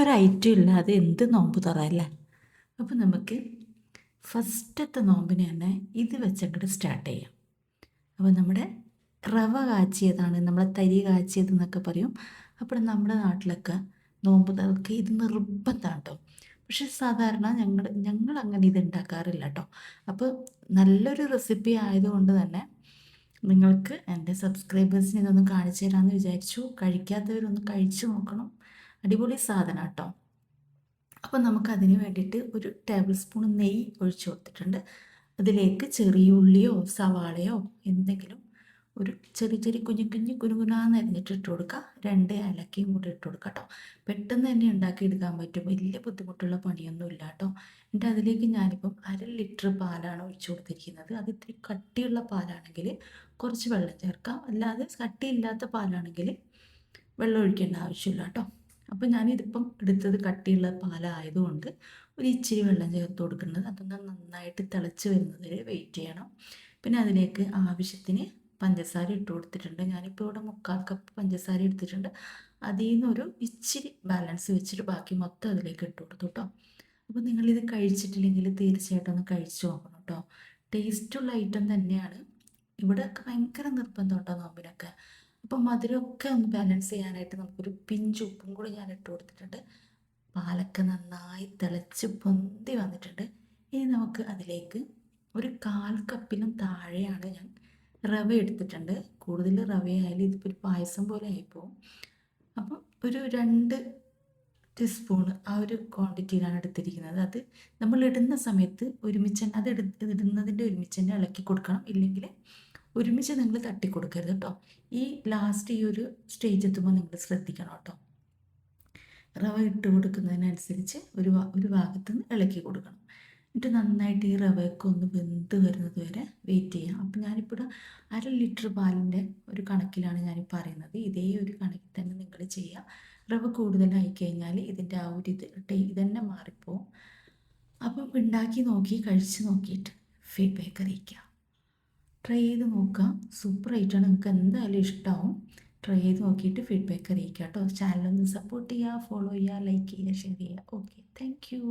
ഒരു ഐറ്റം ഇല്ലാതെ എന്ത് നോമ്പ് തുറ അല്ലേ? അപ്പോൾ നമുക്ക് ഫസ്റ്റത്തെ നോമ്പിന് തന്നെ ഇത് വെച്ചങ്ങോട്ട് സ്റ്റാർട്ട് ചെയ്യാം. അപ്പോൾ നമ്മുടെ റവ കാച്ചിയതാണ്, നമ്മളെ തരി കാച്ചിയത് എന്നൊക്കെ പറയും. അപ്പോൾ നമ്മുടെ നാട്ടിലൊക്കെ നോമ്പ് തുറക്ക് ഇത് നിർബന്ധമാണ് കേട്ടോ. പക്ഷെ സാധാരണ ഞങ്ങൾ അങ്ങനെ ഇത് ഉണ്ടാക്കാറില്ല കേട്ടോ. അപ്പോൾ നല്ലൊരു റെസിപ്പി ആയതുകൊണ്ട് തന്നെ നിങ്ങൾക്ക് എൻ്റെ സബ്സ്ക്രൈബേഴ്സിന് ഇതൊന്ന് കാണിച്ചു തരാമെന്ന് വിചാരിച്ചു. കഴിക്കാത്തവരൊന്ന് കഴിച്ചു നോക്കണം. അടിപൊളി സാധനം കേട്ടോ. അപ്പോൾ നമുക്കതിന് വേണ്ടിയിട്ട് ഒരു ടേബിൾ സ്പൂൺ നെയ്യ് ഒഴിച്ചു കൊടുത്തിട്ടുണ്ട്. അതിലേക്ക് ചെറിയ ഉള്ളിയോ സവാളയോ എന്തെങ്കിലും ഒരു ചെറിയ കുഞ്ഞു കുഞ്ഞു കുനുകുനാന്ന് അരിഞ്ഞിട്ട് ഇട്ട് കൊടുക്കുക. 2 ഏലക്കയും കൂടി ഇട്ട് കൊടുക്കുക കേട്ടോ. പെട്ടെന്ന് തന്നെ ഉണ്ടാക്കി എടുക്കാൻ പറ്റും, വലിയ ബുദ്ധിമുട്ടുള്ള പണിയൊന്നും ഇല്ല കേട്ടോ. എന്നിട്ട് അതിലേക്ക് ഞാനിപ്പം 1/2 ലിറ്റർ പാലാണ് ഒഴിച്ചു കൊടുത്തിരിക്കുന്നത്. അത് ഇത്തിരി കട്ടിയുള്ള പാലാണെങ്കിൽ കുറച്ച് വെള്ളം ചേർക്കാം, അല്ലാതെ കട്ടിയില്ലാത്ത പാലാണെങ്കിൽ വെള്ളം ഒഴിക്കേണ്ട ആവശ്യമില്ല കേട്ടോ. അപ്പോൾ ഞാനിതിപ്പം എടുത്തത് കട്ടിയുള്ള പാലായതുകൊണ്ട് ഒരു ഇച്ചിരി വെള്ളം ചേർത്ത് കൊടുക്കുന്നത്. അതൊന്ന് നന്നായിട്ട് തിളച്ച് വരുന്നത് വരെ വെയിറ്റ് ചെയ്യണം. പിന്നെ അതിലേക്ക് ആവശ്യത്തിന് പഞ്ചസാര ഇട്ട് കൊടുത്തിട്ടുണ്ട്. ഞാനിപ്പോൾ ഇവിടെ 3/4 കപ്പ് പഞ്ചസാര എടുത്തിട്ടുണ്ട്. അതിൽ നിന്നൊരു ഇച്ചിരി ബാലൻസ് വെച്ചിട്ട് ബാക്കി മൊത്തം അതിലേക്ക് ഇട്ട് കൊടുത്തു കേട്ടോ. അപ്പോൾ നിങ്ങളിത് കഴിച്ചിട്ടില്ലെങ്കിൽ തീർച്ചയായിട്ടും ഒന്ന് കഴിച്ചു നോക്കണം കേട്ടോ. ടേസ്റ്റുള്ള ഐറ്റം തന്നെയാണ്. ഇവിടെയൊക്കെ ഭയങ്കര നിർബന്ധം കേട്ടോ നോമ്പിനൊക്കെ. അപ്പം മധുരമൊക്കെ ഒന്ന് ബാലൻസ് ചെയ്യാനായിട്ട് നമുക്കൊരു പിഞ്ച് ഉപ്പും കൂടി ഞാൻ ഇട്ട് കൊടുത്തിട്ടുണ്ട്. പാലൊക്കെ നന്നായി തിളച്ച് പൊന്തി വന്നിട്ടുണ്ട്. ഇനി നമുക്ക് അതിലേക്ക് ഒരു 1/4 കപ്പിനും താഴെയാണ് ഞാൻ റവ എടുത്തിട്ടുണ്ട്. കൂടുതൽ റവയായാലും ഇതിപ്പോൾ ഒരു പായസം പോലെ ആയിപ്പോവും. അപ്പം ഒരു 2 ടീസ്പൂണ് ആ ഒരു ക്വാണ്ടിറ്റിയിലാണ് എടുത്തിരിക്കുന്നത്. അത് നമ്മൾ ഇടുന്ന സമയത്ത് ഒരുമിച്ച് തന്നെ ഇടുന്നതിൻ്റെ ഒരുമിച്ച് തന്നെ ഇളക്കി കൊടുക്കണം. ഇല്ലെങ്കിൽ ഒരുമിച്ച് നിങ്ങൾ തട്ടി കൊടുക്കരുത് കേട്ടോ. ഈ ലാസ്റ്റ് ഈ ഒരു സ്റ്റേജ് എത്തുമ്പോൾ നിങ്ങൾ ശ്രദ്ധിക്കണം കേട്ടോ. റവ ഇട്ട് കൊടുക്കുന്നതിനനുസരിച്ച് ഒരു ഭാഗത്ത് നിന്ന് ഇളക്കി കൊടുക്കണം. എന്നിട്ട് നന്നായിട്ട് ഈ റവയൊക്കെ ഒന്ന് വെന്ത് വരുന്നത് വരെ വെയിറ്റ് ചെയ്യാം. അപ്പോൾ ഞാനിപ്പോൾ 1/2 ലിറ്റർ പാലിൻ്റെ ഒരു കണക്കിലാണ് ഞാൻ പറയുന്നത്. ഇതേ ഒരു കണക്കിൽ തന്നെ നിങ്ങൾ ചെയ്യുക. റവ കൂടുതലായി കഴിഞ്ഞാൽ ഇതിൻ്റെ ആ ഒരു ഇതന്നെ മാറിപ്പോവും. അപ്പം ഉണ്ടാക്കി നോക്കി കഴിച്ച് നോക്കിയിട്ട് ഫീഡ്ബാക്ക് അറിയിക്കുക. ട്രൈ ചെയ്ത് നോക്കാം. സൂപ്പർ ആയിട്ടാണ്, നിങ്ങൾക്ക് എന്തായാലും ഇഷ്ടമാവും. ട്രൈ ചെയ്ത് നോക്കിയിട്ട് ഫീഡ്ബാക്ക് അറിയിക്കുക കേട്ടോ. ചാനലൊന്ന് സപ്പോർട്ട് ചെയ്യുക, ഫോളോ ചെയ്യുക, ലൈക്ക് ചെയ്യുക, ഷെയർ ചെയ്യുക. Okay, thank you.